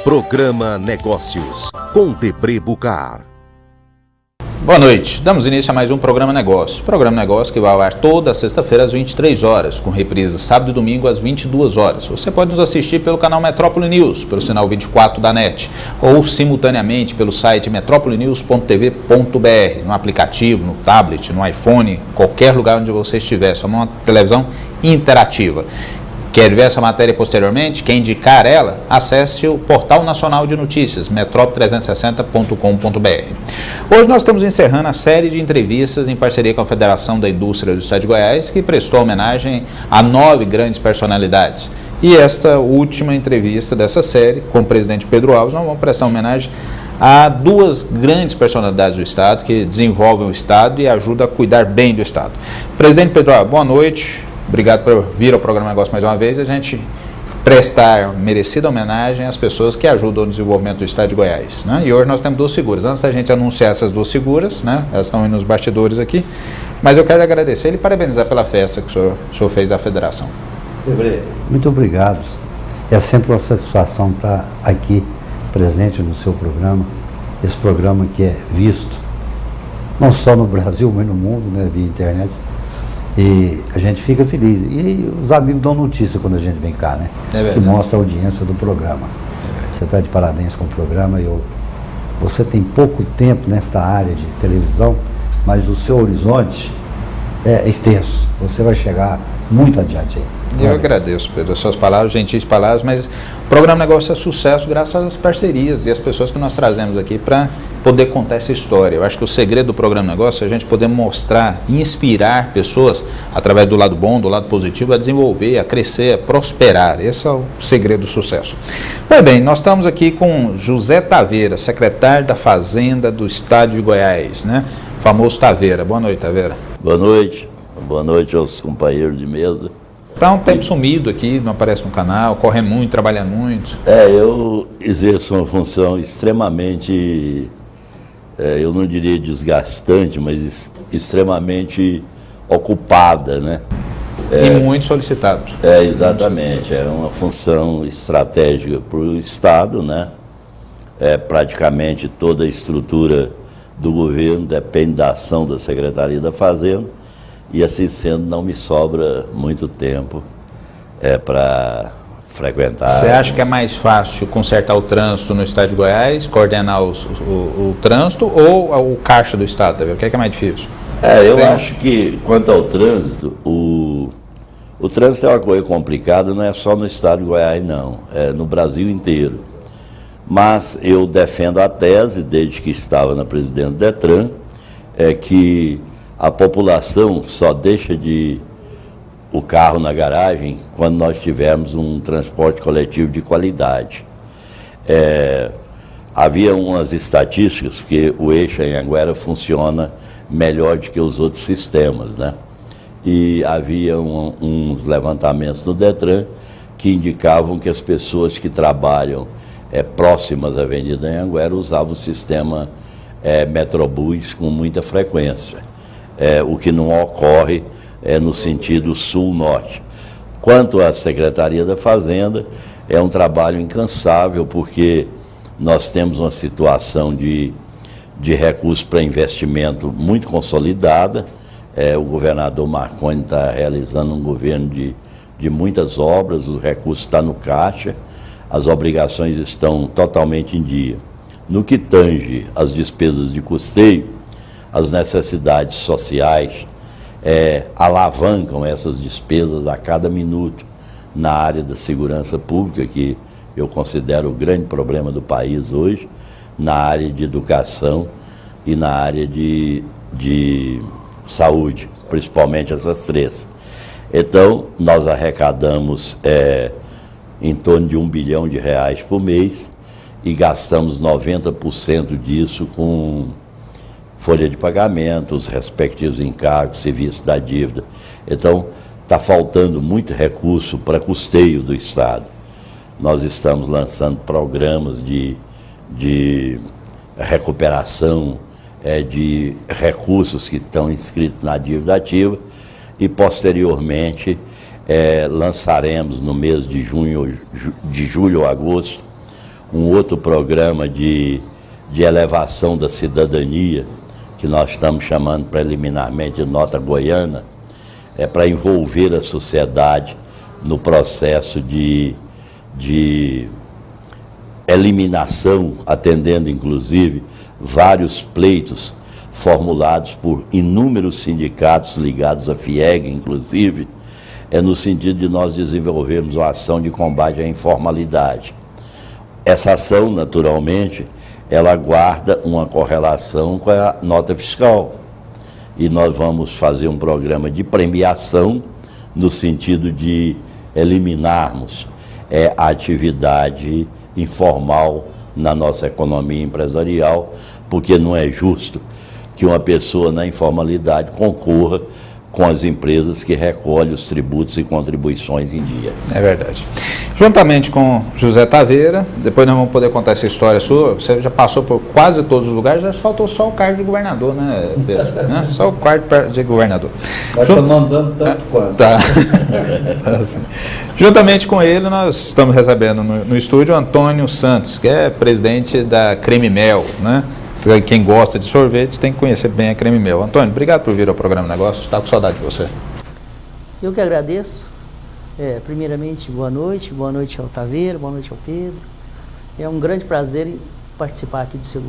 Programa Negócios, com Debré Bucar. Boa noite, damos início a mais um Programa Negócios. Programa Negócios que vai ao ar toda sexta-feira às 23 horas, com reprise sábado e domingo às 22 horas. Você pode nos assistir pelo canal Metrópole News, pelo sinal 24 da NET, ou simultaneamente pelo site metropolenews.tv.br, no aplicativo, no tablet, no iPhone, qualquer lugar onde você estiver, só uma televisão interativa. Quer ver essa matéria posteriormente? Quer indicar ela? Acesse o Portal Nacional de Notícias, metrópole360.com.br. Hoje nós estamos encerrando a série de entrevistas em parceria com a Federação da Indústria do Estado de Goiás, que prestou homenagem a 9 grandes personalidades. E esta última entrevista dessa série, com o presidente Pedro Alves, nós vamos prestar homenagem a 2 grandes personalidades do Estado, que desenvolvem o Estado e ajudam a cuidar bem do Estado. Presidente Pedro Alves, boa noite. Obrigado por vir ao Programa Negócio mais uma vez, a gente prestar merecida homenagem às pessoas que ajudam o desenvolvimento do Estado de Goiás, né? E hoje nós temos 2 figuras. Antes da gente anunciar essas 2 figuras, né? Elas estão aí nos bastidores aqui, mas eu quero agradecer e parabenizar pela festa que o senhor fez à Federação. Muito obrigado. É sempre uma satisfação estar aqui presente no seu programa, esse programa que é visto não só no Brasil, mas no mundo, né, via internet. E a gente fica feliz. E os amigos dão notícia quando a gente vem cá, né? Que mostra a audiência do programa. Você está de parabéns com o programa. Você tem pouco tempo nesta área de televisão, mas o seu horizonte é extenso. Você vai chegar muito adiante aí. Eu agradeço, Pedro, as suas palavras, gentis palavras, mas o Programa Negócio é sucesso graças às parcerias e às pessoas que nós trazemos aqui para poder contar essa história. Eu acho que o segredo do Programa Negócio é a gente poder mostrar e inspirar pessoas, através do lado bom, do lado positivo, a desenvolver, a crescer, a prosperar. Esse é o segredo do sucesso. Pois bem, nós estamos aqui com José Taveira, secretário da Fazenda do Estado de Goiás, né? O famoso Taveira. Boa noite, Taveira. Boa noite. Boa noite aos companheiros de mesa. Está um tempo sumido aqui, não aparece no canal, correndo muito, trabalhando muito. Eu exerço uma função extremamente, eu não diria desgastante, mas extremamente ocupada, né? E muito solicitado. Exatamente, é uma função estratégica para o Estado, né? Praticamente toda a estrutura do governo depende da ação da Secretaria da Fazenda. E assim sendo, não me sobra muito tempo para frequentar. Você acha que é mais fácil consertar o trânsito no Estado de Goiás, coordenar o trânsito ou o caixa do Estado? O que é mais difícil? Eu acho que, quanto ao trânsito, o trânsito é uma coisa complicada, não é só no Estado de Goiás, não. É no Brasil inteiro. Mas eu defendo a tese, desde que estava na presidência do Detran, que a população só deixa o carro na garagem quando nós tivermos um transporte coletivo de qualidade. Havia umas estatísticas que o eixo Anhanguera funciona melhor do que os outros sistemas, né? E havia uns levantamentos no Detran que indicavam que as pessoas que trabalham próximas à Avenida Anhanguera usavam o sistema Metrobus com muita frequência. O que não ocorre no sentido sul-norte. Quanto à Secretaria da Fazenda, é um trabalho incansável, porque nós temos uma situação de recursos para investimento muito consolidada. O governador Marconi está realizando um governo de muitas obras, o recurso está no caixa, as obrigações estão totalmente em dia. No que tange às despesas de custeio, as necessidades sociais alavancam essas despesas a cada minuto na área da segurança pública, que eu considero o grande problema do país hoje, na área de educação e na área de saúde, principalmente essas 3. Então, nós arrecadamos em torno de R$1 bilhão por mês e gastamos 90% disso com folha de pagamento, os respectivos encargos, serviço da dívida. Então, está faltando muito recurso para custeio do Estado. Nós estamos lançando programas de recuperação de recursos que estão inscritos na dívida ativa e, posteriormente, lançaremos no mês de julho ou agosto um outro programa de elevação da cidadania, que nós estamos chamando preliminarmente de Nota Goiana, para envolver a sociedade no processo de eliminação, atendendo inclusive vários pleitos formulados por inúmeros sindicatos ligados à FIEG, inclusive, no sentido de nós desenvolvermos uma ação de combate à informalidade. Essa ação, naturalmente, ela guarda uma correlação com a nota fiscal. E nós vamos fazer um programa de premiação no sentido de eliminarmos a atividade informal na nossa economia empresarial, porque não é justo que uma pessoa na informalidade concorra com as empresas que recolhem os tributos e contribuições em dia. É verdade. Juntamente com José Taveira, depois nós vamos poder contar essa história sua. Você já passou por quase todos os lugares, já faltou só o cargo de governador, né, Pedro? Né? Só o cargo de governador. Mas está mandando tanto quanto. Tá. Assim. Juntamente com ele, nós estamos recebendo no estúdio Antônio Santos, que é presidente da Creme Mel, né? Quem gosta de sorvete tem que conhecer bem a Creme Mel. Antônio, obrigado por vir ao programa Negócios. Está com saudade de você. Eu que agradeço. Primeiramente, boa noite ao Taveira, boa noite ao Pedro. É um grande prazer participar aqui do seu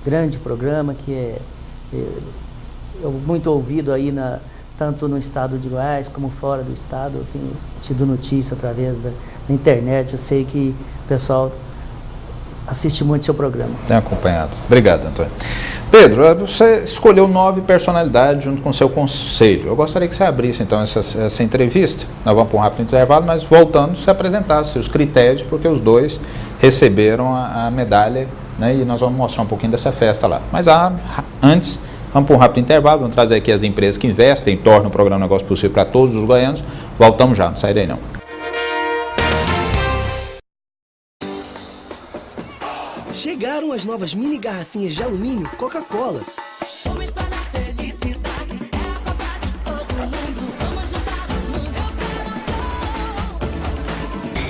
grande programa, que é muito ouvido aí, tanto no estado de Goiás como fora do estado. Eu tenho tido notícia através da internet, eu sei que o pessoal assiste muito seu programa. Tenho acompanhado. Obrigado, Antônio. Pedro, você escolheu 9 personalidades junto com o seu conselho. Eu gostaria que você abrisse, então, essa entrevista. Nós vamos para um rápido intervalo, mas voltando, se apresentasse os critérios, porque os dois receberam a medalha, né, e nós vamos mostrar um pouquinho dessa festa lá. Mas antes, vamos para um rápido intervalo, vamos trazer aqui as empresas que investem e tornam o programa Negócio Possível para todos os goianos. Voltamos já, não sai daí não. Chegaram as novas mini garrafinhas de alumínio Coca-Cola. Vamos espalhar felicidade, é a Copa de todo mundo. Vamos juntar o mundo, eu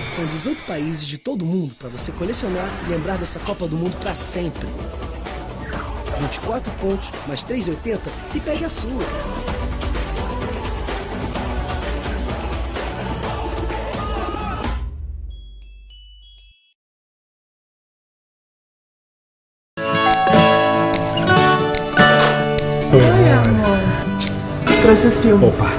quero. São 18 países de todo mundo para você colecionar e lembrar dessa Copa do Mundo para sempre. 24 pontos, mais 3,80 e pegue a sua. Oi, amor. Trouxe os filmes. Opa.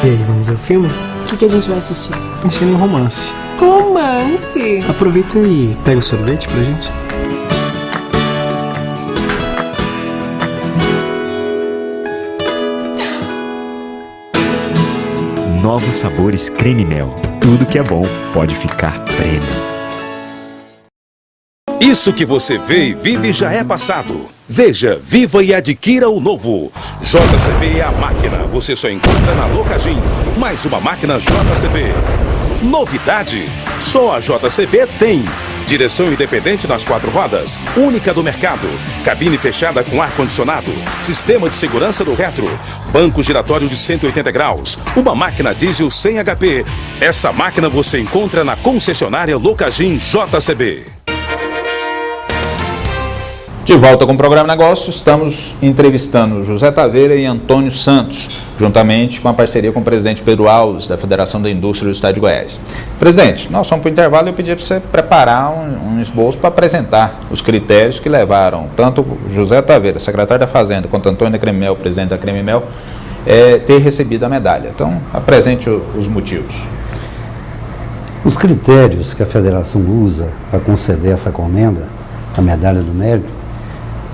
E aí, vamos ver o filme? O que a gente vai assistir? Pensei em um romance. Romance? Aproveita e pega o sorvete pra gente. Novos sabores Creme Mel. Tudo que é bom pode ficar prêmio. Isso que você vê e vive já é passado. Veja, viva e adquira o novo. JCB é a máquina. Você só encontra na Locagin. Mais uma máquina JCB. Novidade. Só a JCB tem. Direção independente nas 4 rodas. Única do mercado. Cabine fechada com ar-condicionado. Sistema de segurança do retro. Banco giratório de 180 graus. Uma máquina diesel 100 HP. Essa máquina você encontra na concessionária Locagin JCB. De volta com o programa Negócios, estamos entrevistando José Taveira e Antônio Santos, juntamente com a parceria com o presidente Pedro Alves, da Federação da Indústria do Estado de Goiás. Presidente, nós fomos para o intervalo e eu pedi para você preparar um esboço para apresentar os critérios que levaram tanto José Taveira, secretário da Fazenda, quanto Antônio da Creme Mel, presidente da Creme Mel, ter recebido a medalha. Então, apresente os motivos. Os critérios que a Federação usa para conceder essa comenda, a medalha do mérito,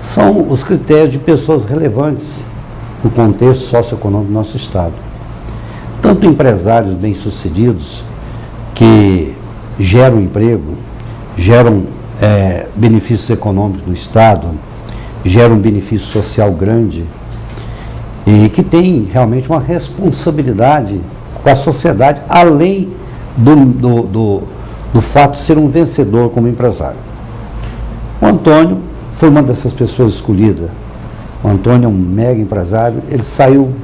são os critérios de pessoas relevantes no contexto socioeconômico do nosso Estado. Tanto empresários bem-sucedidos que geram emprego, geram benefícios econômicos no Estado, geram um benefício social grande e que têm realmente uma responsabilidade com a sociedade, além do fato de ser um vencedor como empresário. O Antônio foi uma dessas pessoas escolhidas. O Antônio é um mega empresário, ele saiu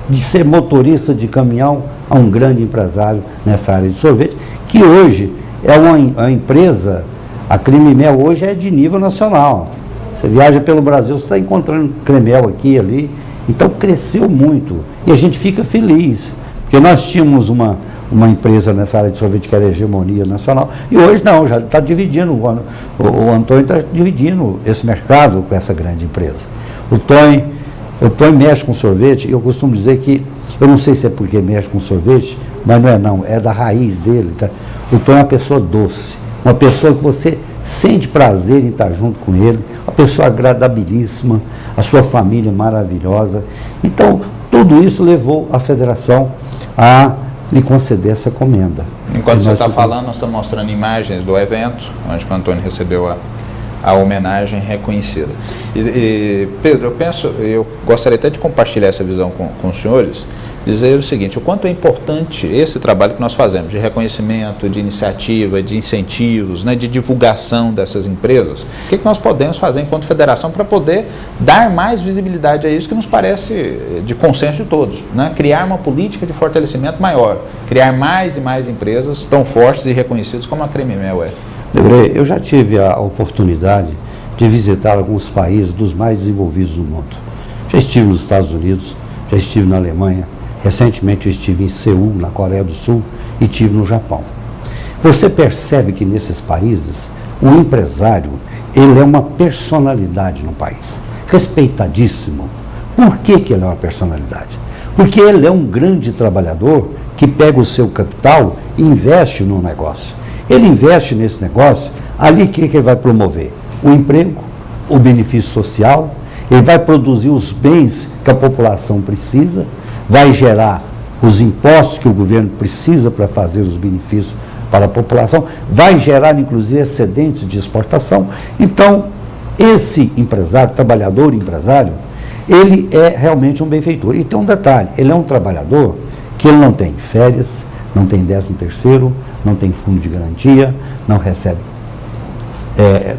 de ser motorista de caminhão a um grande empresário nessa área de sorvete, que hoje é uma empresa, a Cremimel hoje é de nível nacional. Você viaja pelo Brasil, você está encontrando Cremel aqui e ali. Então cresceu muito e a gente fica feliz, porque nós tínhamos uma empresa nessa área de sorvete que era hegemonia nacional, e hoje não, já está dividindo, o Antônio está dividindo esse mercado com essa grande empresa. O Tonho mexe com sorvete, eu costumo dizer que, eu não sei se é porque mexe com sorvete, mas não, é da raiz dele. Tá? O Tonho é uma pessoa doce, uma pessoa que você sente prazer em estar junto com ele, uma pessoa agradabilíssima, a sua família maravilhosa. Então, tudo isso levou a federação a lhe conceder essa comenda. Enquanto você está falando, nós estamos mostrando imagens do evento, onde o Antônio recebeu a homenagem reconhecida. Pedro, eu gostaria até de compartilhar essa visão com os senhores, dizer o seguinte: o quanto é importante esse trabalho que nós fazemos de reconhecimento, de iniciativa, de incentivos, né, de divulgação dessas empresas. O que nós podemos fazer enquanto federação para poder dar mais visibilidade a isso, que nos parece de consenso de todos, né? Criar uma política de fortalecimento maior, criar mais e mais empresas tão fortes e reconhecidas como a Cremimel é. Lembrei, eu já tive a oportunidade de visitar alguns países dos mais desenvolvidos do mundo. Já estive nos Estados Unidos, já estive na Alemanha, recentemente eu estive em Seul, na Coreia do Sul, e estive no Japão. Você percebe que nesses países, o empresário, ele é uma personalidade no país, respeitadíssimo. Por que ele é uma personalidade? Porque ele é um grande trabalhador que pega o seu capital e investe no negócio. Ele investe nesse negócio, ali o que ele vai promover? O emprego, o benefício social, ele vai produzir os bens que a população precisa, vai gerar os impostos que o governo precisa para fazer os benefícios para a população, vai gerar inclusive excedentes de exportação. Então, esse empresário, trabalhador empresário, ele é realmente um benfeitor. E tem um detalhe, ele é um trabalhador que ele não tem férias, não tem 13º, não tem fundo de garantia, não recebe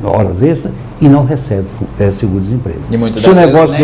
horas extras e não recebe seguro-desemprego. Se o negócio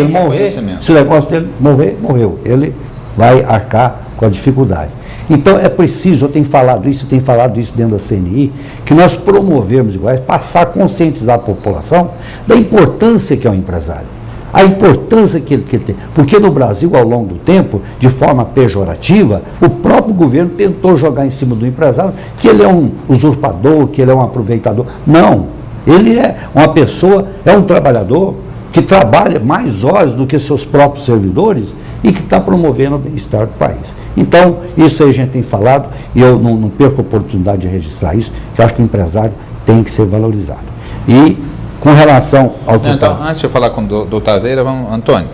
dele morrer, morreu. Ele vai arcar com a dificuldade. Então é preciso, eu tenho falado isso dentro da CNI, que nós promovermos iguais, passar a conscientizar a população da importância que é o empresário. A importância que ele tem. Porque no Brasil, ao longo do tempo, de forma pejorativa, o próprio governo tentou jogar em cima do empresário que ele é um usurpador, que ele é um aproveitador. Não. Ele é uma pessoa, é um trabalhador que trabalha mais horas do que seus próprios servidores e que está promovendo o bem-estar do país. Então, isso aí a gente tem falado e eu não perco a oportunidade de registrar isso, que eu acho que o empresário tem que ser valorizado. E com relação ao que então, antes de eu falar com o Taveira, vamos, Antônio,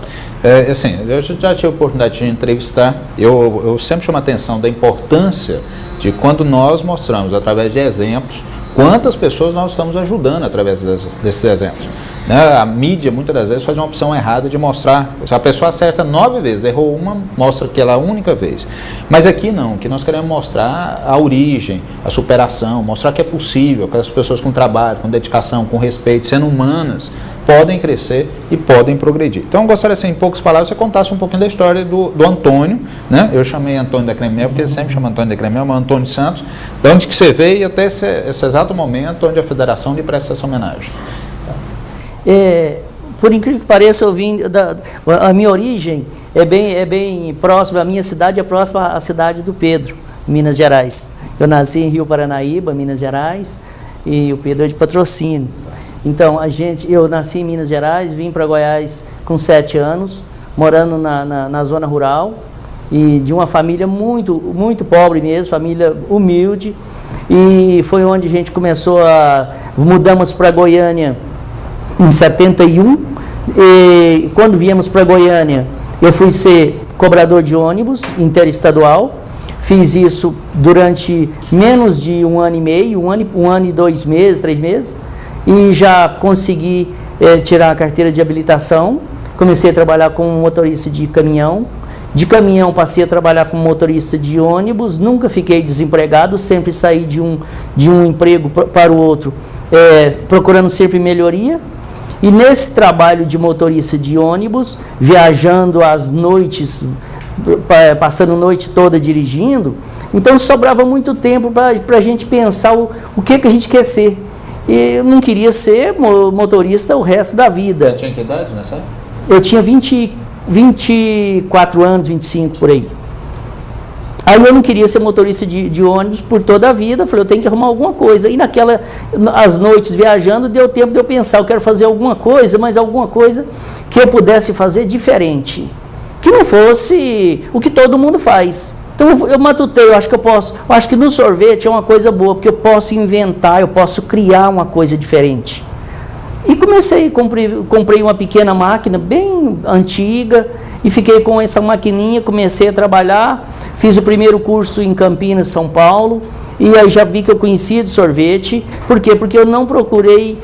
assim, eu já tive a oportunidade de entrevistar, eu sempre chamo a atenção da importância de quando nós mostramos, através de exemplos, quantas pessoas nós estamos ajudando através desses exemplos. Né? A mídia, muitas das vezes, faz uma opção errada de mostrar. Se a pessoa acerta 9 vezes, errou uma, mostra que ela é a única vez. Mas aqui não, que nós queremos mostrar a origem, a superação, mostrar que é possível, que as pessoas com trabalho, com dedicação, com respeito, sendo humanas, podem crescer e podem progredir. Então, eu gostaria, assim, em poucas palavras, você contasse um pouquinho da história do Antônio, né? Eu chamei Antônio da Cremimel, porque ele sempre chama Antônio da Cremimel, mas Antônio Santos, de onde que você veio até esse exato momento onde a federação lhe presta essa homenagem. Por incrível que pareça, eu vim a minha origem é bem próxima, a minha cidade é próxima à cidade do Pedro, Minas Gerais. Eu nasci em Rio Paranaíba, Minas Gerais, e o Pedro é de Patrocínio. Então, eu nasci em Minas Gerais, vim para Goiás com 7 anos, morando na zona rural, e de uma família muito, muito pobre mesmo, família humilde, e foi onde a gente mudamos para Goiânia em 71, e quando viemos para Goiânia, eu fui ser cobrador de ônibus interestadual, fiz isso durante menos de 1 ano e meio, um ano e 2 meses, 3 meses, e já consegui tirar a carteira de habilitação, comecei a trabalhar como motorista de caminhão passei a trabalhar como motorista de ônibus, nunca fiquei desempregado, sempre saí de um emprego para o outro, procurando sempre melhoria. E nesse trabalho de motorista de ônibus, viajando às noites passando a noite toda dirigindo, então sobrava muito tempo para a gente pensar o que a gente quer ser. E eu não queria ser motorista o resto da vida. Você tinha que idade nessa época? Eu tinha 24 anos, 25 por aí. Aí eu não queria ser motorista de ônibus por toda a vida, falei, eu tenho que arrumar alguma coisa. E as noites viajando, deu tempo de eu pensar, eu quero fazer alguma coisa, mas alguma coisa que eu pudesse fazer diferente. Que não fosse o que todo mundo faz. Então eu matutei, eu acho que no sorvete é uma coisa boa, porque eu posso inventar, eu posso criar uma coisa diferente. E comprei uma pequena máquina, bem antiga, e fiquei com essa maquininha, comecei a trabalhar, fiz o primeiro curso em Campinas, São Paulo, e aí já vi que eu conhecia de sorvete. Por quê? Porque eu não procurei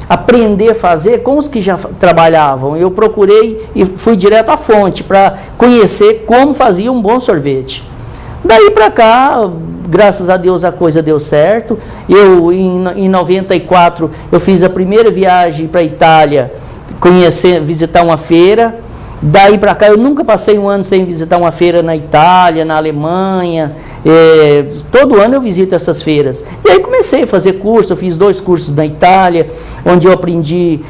aprender a fazer com os que já trabalhavam. Eu procurei e fui direto à fonte para conhecer como fazia um bom sorvete. Daí para cá, graças a Deus, a coisa deu certo. Eu, em 94, eu fiz a primeira viagem para a Itália, visitar uma feira. Daí para cá, eu nunca passei um ano sem visitar uma feira na Itália, na Alemanha. Todo ano eu visito essas feiras. E aí comecei a fazer curso, eu fiz 2 cursos na Itália, onde eu aprendi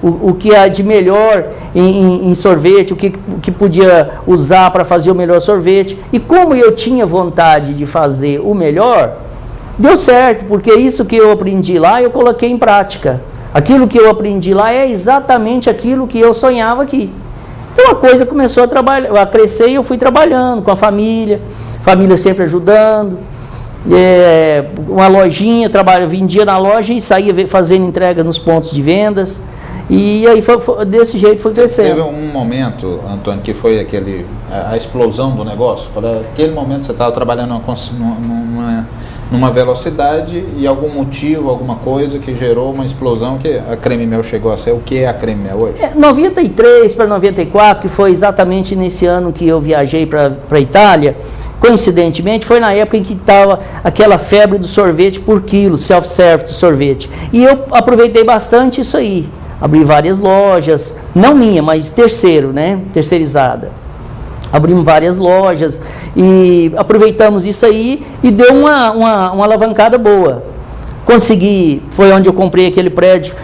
o que há de melhor em sorvete, o que podia usar para fazer o melhor sorvete. E como eu tinha vontade de fazer o melhor, deu certo, porque isso que eu aprendi lá, eu coloquei em prática. Aquilo que eu aprendi lá é exatamente aquilo que eu sonhava aqui. Então a coisa começou a crescer e eu fui trabalhando com a família sempre ajudando. Uma lojinha, vendia na loja e saía fazendo entrega nos pontos de vendas. E aí desse jeito foi crescendo. Teve um momento, Antônio, que foi a explosão do negócio? Aquele momento você estava trabalhando numa velocidade e algum motivo, alguma coisa que gerou uma explosão que a Creme Mel chegou a ser. O que é a Creme Mel hoje? 93 para 94, que foi exatamente nesse ano que eu viajei para a Itália, coincidentemente, foi na época em que estava aquela febre do sorvete por quilo, self-service de sorvete. E eu aproveitei bastante isso aí. Abri várias lojas, não minha, mas terceirizada. Abrimos várias lojas e aproveitamos isso aí e deu uma alavancada boa. Foi onde eu comprei aquele prédio,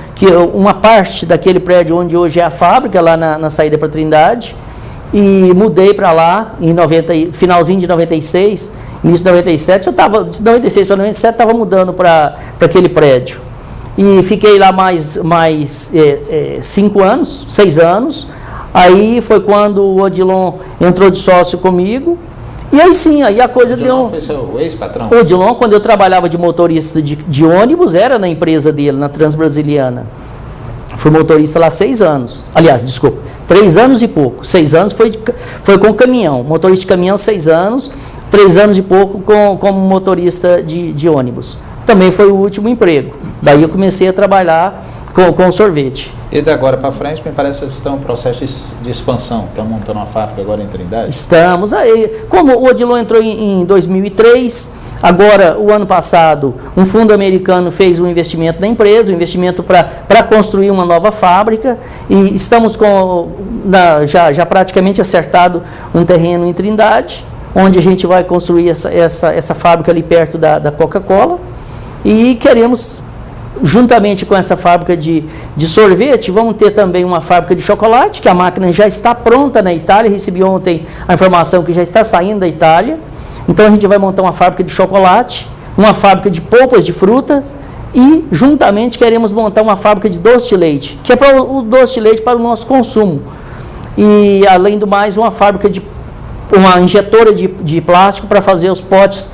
uma parte daquele prédio onde hoje é a fábrica, lá na saída para Trindade, e mudei para lá finalzinho de 96, início de 97, de 96 para 97 estava mudando para aquele prédio. E fiquei lá mais 6 anos. Aí foi quando o Odilon entrou de sócio comigo. E aí sim, aí a coisa deu... O Odilon foi seu ex-patrão? O Odilon, quando eu trabalhava de motorista de ônibus, era na empresa dele, na Transbrasiliana. Fui motorista lá 6 anos. Aliás, desculpa, 3 anos e pouco. 6 anos foi com caminhão. Motorista de caminhão, 6 anos. 3 anos e pouco como motorista de ônibus. Também foi o último emprego. Daí eu comecei a trabalhar com sorvete. E de agora para frente, me parece que vocês estão em processo de expansão. Estão montando uma fábrica agora em Trindade? Estamos aí. Como o Odilon entrou em 2003, agora, o ano passado, um fundo americano fez um investimento na empresa, um investimento para construir uma nova fábrica, e estamos já praticamente acertado um terreno em Trindade, onde a gente vai construir essa fábrica ali perto da Coca-Cola, e queremos, juntamente com essa fábrica de sorvete, vamos ter também uma fábrica de chocolate, que a máquina já está pronta na Itália. Recebi ontem a informação que já está saindo da Itália. Então a gente vai montar uma fábrica de chocolate, uma fábrica de polpas de frutas e, juntamente, queremos montar uma fábrica de doce de leite, que é para o doce de leite para o nosso consumo. E, além do mais, uma injetora de plástico para fazer os potes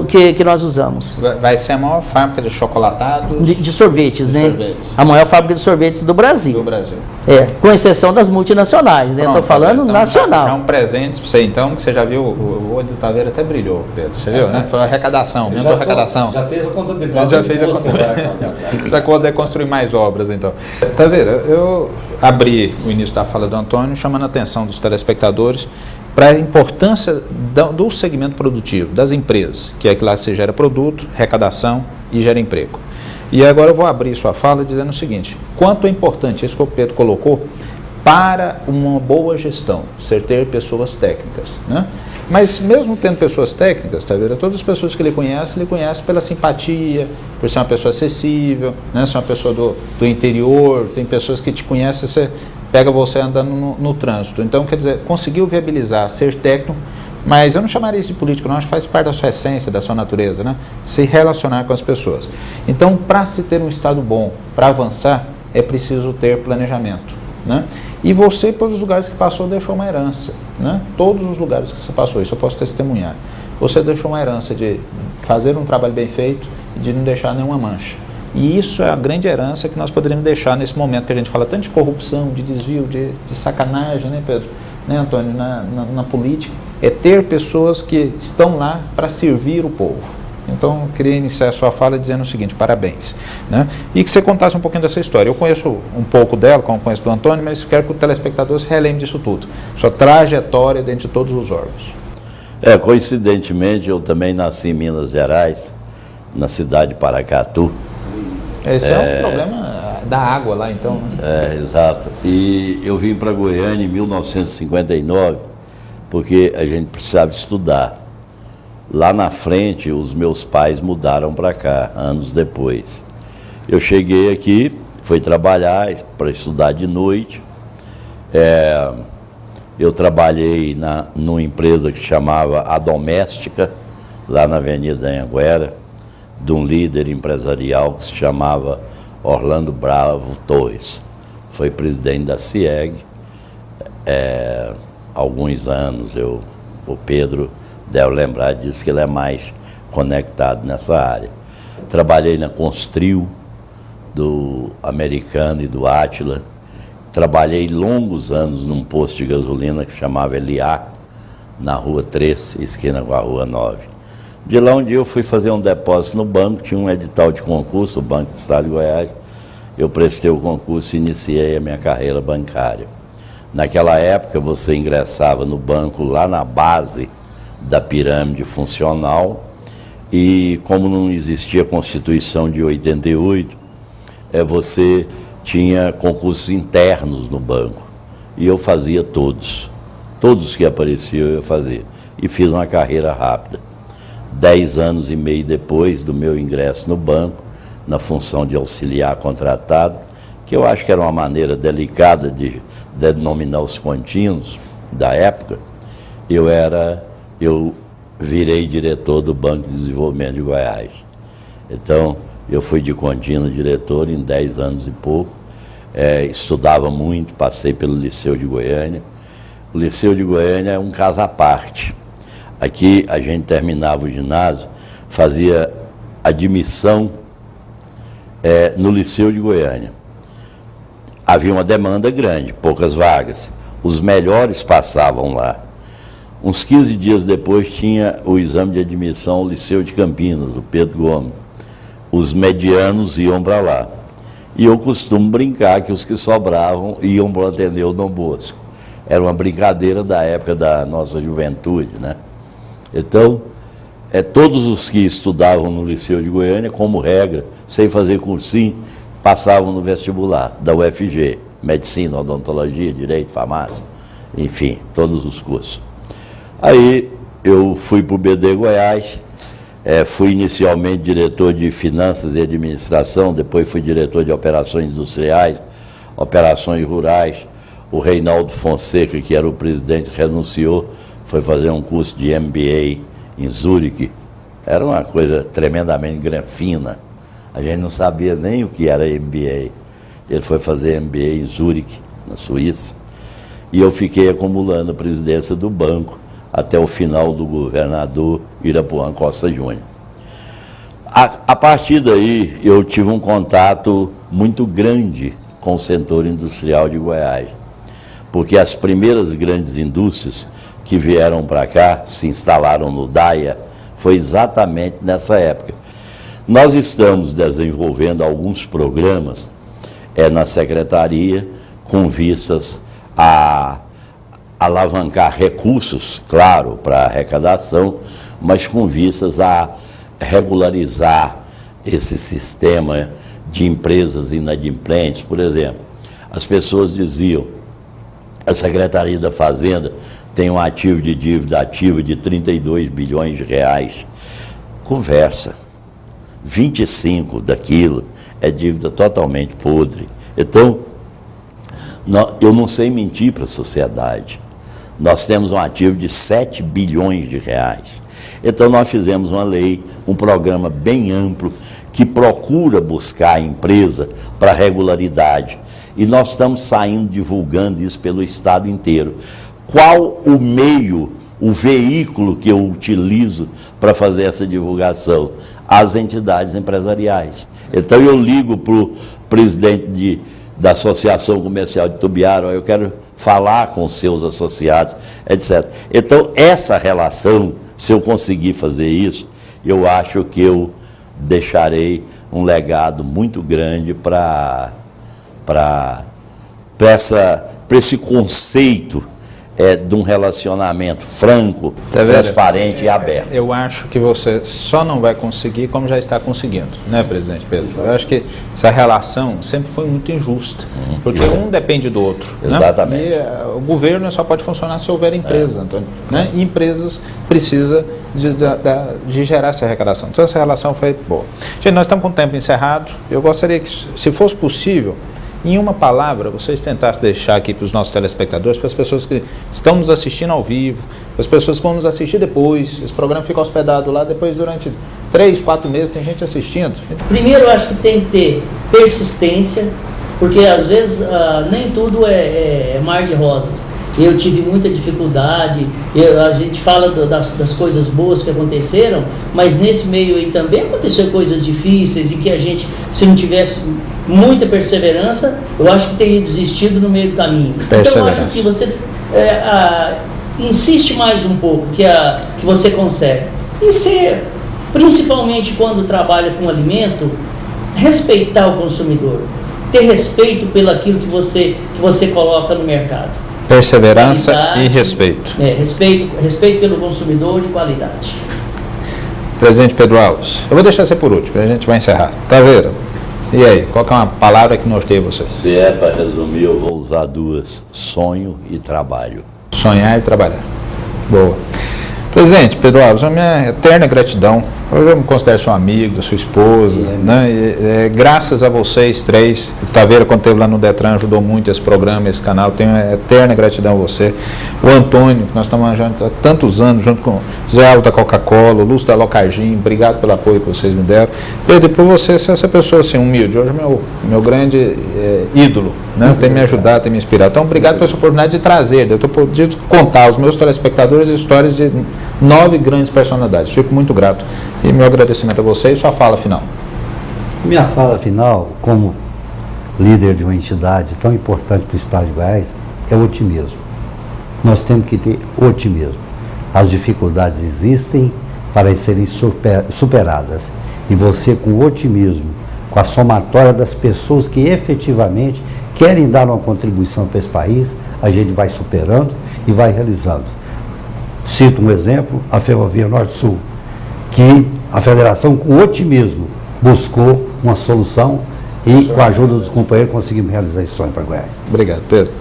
que nós usamos. Vai ser a maior fábrica de chocolatados? De sorvetes, né? Sorvetes. A maior fábrica de sorvetes do Brasil. Do Brasil. Com exceção das multinacionais, né? Estou falando então, nacional. É um presente para você, então, que você já viu, o olho do Taveira até brilhou, Pedro. Você viu, né? Foi uma arrecadação, mesmo arrecadação. Já fez a contabilidade. Já fez a contabilidade. Já poder construir mais obras, então. Taveira, eu abri o início da fala do Antônio, chamando a atenção dos telespectadores para a importância do segmento produtivo, das empresas, que é que lá se gera produto, arrecadação e gera emprego. E agora eu vou abrir sua fala dizendo o seguinte: quanto é importante, isso que o Pedro colocou, para uma boa gestão, ser ter pessoas técnicas, né? Mas mesmo tendo pessoas técnicas, tá vendo? Todas as pessoas que ele conhece pela simpatia, por ser uma pessoa acessível, né? Ser uma pessoa do interior, tem pessoas que te conhecem, você pega você andando no trânsito. Então, quer dizer, conseguiu viabilizar ser técnico, mas eu não chamaria isso de político, não, acho que faz parte da sua essência, da sua natureza, né? Se relacionar com as pessoas. Então, para se ter um Estado bom, para avançar, é preciso ter planejamento, né? E você, pelos lugares que passou, deixou uma herança, né? Todos os lugares que você passou, isso eu posso testemunhar. Você deixou uma herança de fazer um trabalho bem feito e de não deixar nenhuma mancha. E isso é a grande herança que nós poderíamos deixar nesse momento que a gente fala tanto de corrupção, de desvio, de sacanagem, né, Pedro? Né, Antônio? Na política, é ter pessoas que estão lá para servir o povo. Então, eu queria iniciar a sua fala dizendo o seguinte, parabéns, né? E que você contasse um pouquinho dessa história. Eu conheço um pouco dela, como conheço do Antônio, mas quero que o telespectador se relembre disso tudo. Sua trajetória dentro de todos os órgãos. Coincidentemente, eu também nasci em Minas Gerais, na cidade de Paracatu. Esse é um problema da água lá, então. Né? Exato. E eu vim para Goiânia em 1959, porque a gente precisava estudar. Lá na frente, os meus pais mudaram para cá, anos depois. Eu cheguei aqui, fui trabalhar para estudar de noite. Eu trabalhei numa empresa que chamava A Doméstica, lá na Avenida Anhanguera, de um líder empresarial que se chamava Orlando Bravo Torres. Foi presidente da CIEG. Alguns anos, o Pedro deve lembrar disso, que ele é mais conectado nessa área. Trabalhei na Constril, do Americano e do Átila. Trabalhei longos anos num posto de gasolina que chamava Eliá, na Rua 3, esquina com a Rua 9. De lá um dia eu fui fazer um depósito no banco, tinha um edital de concurso, o Banco do Estado de Goiás. Eu prestei o concurso e iniciei a minha carreira bancária. Naquela época você ingressava no banco lá na base da pirâmide funcional, e como não existia a Constituição de 88, você tinha concursos internos no banco, e eu fazia todos que apareciam eu fazia, e fiz uma carreira rápida. 10 anos e meio depois do meu ingresso no banco, na função de auxiliar contratado, que eu acho que era uma maneira delicada de denominar os contínuos da época, eu virei diretor do Banco de Desenvolvimento de Goiás. Então, eu fui de contínuo diretor em 10 anos e pouco. Estudava muito, passei pelo Liceu de Goiânia. O Liceu de Goiânia é um caso à parte. Aqui, a gente terminava o ginásio, fazia admissão no Liceu de Goiânia. Havia uma demanda grande, poucas vagas. Os melhores passavam lá. Uns 15 dias depois tinha o exame de admissão ao Liceu de Campinas, do Pedro Gomes. Os medianos iam para lá. E eu costumo brincar que os que sobravam iam para atender o Dom Bosco. Era uma brincadeira da época da nossa juventude, né? Então, todos os que estudavam no Liceu de Goiânia, como regra, sem fazer cursinho, passavam no vestibular da UFG. Medicina, odontologia, direito, farmácia, enfim, todos os cursos. Aí eu fui para o BD Goiás, fui inicialmente diretor de Finanças e Administração, depois fui diretor de Operações Industriais, Operações Rurais. O Reinaldo Fonseca, que era o presidente, renunciou, foi fazer um curso de MBA em Zurique. Era uma coisa tremendamente granfina, a gente não sabia nem o que era MBA. Ele foi fazer MBA em Zurique, na Suíça, e eu fiquei acumulando a presidência do banco até o final do governador Irapuã Costa Júnior. A partir daí, eu tive um contato muito grande com o setor industrial de Goiás, porque as primeiras grandes indústrias que vieram para cá, se instalaram no DAIA, foi exatamente nessa época. Nós estamos desenvolvendo alguns programas na secretaria com vistas a alavancar recursos, claro, para arrecadação, mas com vistas a regularizar esse sistema de empresas inadimplentes. Por exemplo, as pessoas diziam, a Secretaria da Fazenda tem um ativo de dívida ativa de 32 bilhões de reais. Conversa. 25 daquilo é dívida totalmente podre. Então, eu não sei mentir para a sociedade. Nós temos um ativo de 7 bilhões de reais. Então, nós fizemos uma lei, um programa bem amplo, que procura buscar a empresa para regularidade. E nós estamos saindo, divulgando isso pelo estado inteiro. Qual o meio, o veículo que eu utilizo para fazer essa divulgação? As entidades empresariais. Então eu ligo para o presidente da Associação Comercial de Tubiara, eu quero falar com os seus associados, etc. Então essa relação, se eu conseguir fazer isso, eu acho que eu deixarei um legado muito grande para esse conceito de um relacionamento franco, transparente e aberto. Eu acho que você só não vai conseguir como já está conseguindo, né, presidente Pedro? Eu acho que essa relação sempre foi muito injusta, porque um depende do outro. Exatamente. Né? E o governo só pode funcionar se houver empresas, Antônio. Né? E empresas precisam de gerar essa arrecadação. Então essa relação foi boa. Gente, nós estamos com o tempo encerrado. Eu gostaria que, se fosse possível, em uma palavra, vocês tentassem deixar aqui para os nossos telespectadores, para as pessoas que estão nos assistindo ao vivo, para as pessoas que vão nos assistir depois. Esse programa fica hospedado lá, depois durante 3, 4 meses tem gente assistindo. Primeiro, eu acho que tem que ter persistência, porque às vezes nem tudo é mar de rosas. Eu tive muita dificuldade, a gente fala das coisas boas que aconteceram, mas nesse meio aí também aconteceu coisas difíceis e que a gente, se não tivesse muita perseverança, eu acho que teria desistido no meio do caminho. Então eu acho assim, você insiste mais um pouco que você consegue. E ser, principalmente quando trabalha com alimento, respeitar o consumidor, ter respeito pelo aquilo que você coloca no mercado. Perseverança qualidade, e respeito. Respeito pelo consumidor e qualidade. Presidente Pedro Alves, eu vou deixar você por último, a gente vai encerrar. Taveira, e aí, qual que é uma palavra que norteia você? Se é para resumir, eu vou usar duas: sonho e trabalho. Sonhar e trabalhar. Boa. Presidente Pedro Alves, a minha eterna gratidão. Eu me considero seu amigo, da sua esposa, né? Graças a vocês três, o Taveira, quando esteve lá no Detran, ajudou muito esse programa, esse canal. Tenho uma eterna gratidão a você. O Antônio, que nós estamos juntos há tantos anos, junto com o Zé Alves da Coca-Cola, o Lúcio da Locargin, obrigado pelo apoio que vocês me deram. Pedro, por você ser essa pessoa assim, humilde, hoje é meu grande ídolo, né? Tem me ajudado, tem me inspirado. Então, obrigado pela sua oportunidade de trazer, de eu poder contar aos meus telespectadores histórias de 9 grandes personalidades. Fico muito grato. E meu agradecimento a você e sua fala final. Minha fala final, como líder de uma entidade tão importante para o Estado de Goiás, é o otimismo. Nós temos que ter otimismo. As dificuldades existem para serem superadas. E você, com otimismo, com a somatória das pessoas que efetivamente querem dar uma contribuição para esse país, a gente vai superando e vai realizando. Cito um exemplo, a Ferrovia Norte-Sul, que a federação, com otimismo, buscou uma solução e, com a ajuda dos companheiros, conseguimos realizar esse sonho para Goiás. Obrigado, Pedro.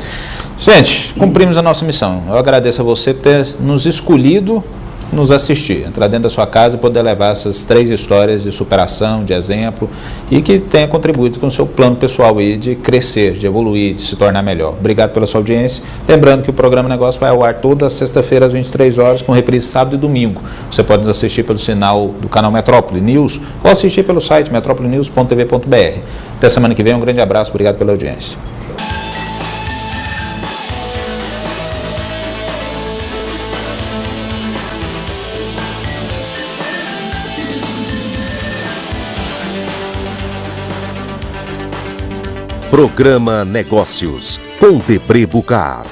Gente, cumprimos a nossa missão. Eu agradeço a você por ter nos escolhido nos assistir, entrar dentro da sua casa e poder levar essas 3 histórias de superação, de exemplo, e que tenha contribuído com o seu plano pessoal aí de crescer, de evoluir, de se tornar melhor. Obrigado pela sua audiência. Lembrando que o programa Negócio vai ao ar toda sexta-feira às 23 horas, com reprise sábado e domingo. Você pode nos assistir pelo sinal do canal Metrópole News ou assistir pelo site metropolenews.tv.br. Até semana que vem, um grande abraço, obrigado pela audiência. Programa Negócios, com Debré Bucar.